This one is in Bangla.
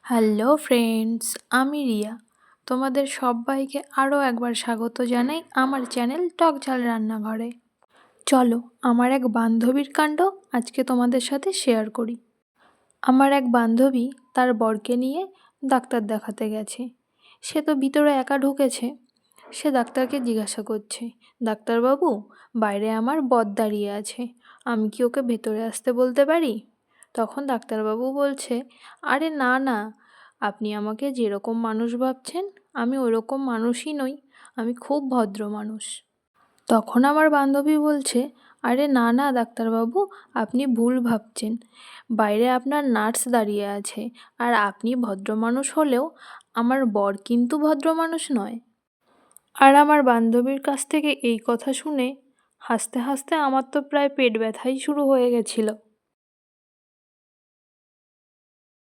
হ্যালো ফ্রেন্ডস, আমি রিয়া। তোমাদের সবাইকে আরও একবার স্বাগত জানাই আমার চ্যানেল টক ঝাল রান্নাঘরে। চলো, আমার এক বান্ধবীর কাণ্ড আজকে তোমাদের সাথে শেয়ার করি। আমার এক বান্ধবী তার বরকে নিয়ে ডাক্তার দেখাতে গেছে। সে তো ভিতরে একা ঢুকেছে। সে ডাক্তারকে জিজ্ঞাসা করছে, ডাক্তারবাবু, বাইরে আমার বর দাঁড়িয়ে আছে, আমি কি ওকে ভেতরে আসতে বলতে পারি? তখন ডাক্তারবাবু বলছে, আরে না না, আপনি আমাকে যেরকম মানুষ ভাবছেন আমি ওরকম মানুষই নই, আমি খুব ভদ্র মানুষ। তখন আমার বান্ধবী বলছে, আরে না না ডাক্তারবাবু, আপনি ভুল ভাবছেন, বাইরে আপনার নার্স দাঁড়িয়ে আছে, আর আপনি ভদ্র মানুষ হলেও আমার বর কিন্তু ভদ্র মানুষ নয়। আর আমার বান্ধবীর কাছ থেকে এই কথা শুনে হাসতে হাসতে আমার তো প্রায় পেট ব্যথাই শুরু হয়ে গেছিল।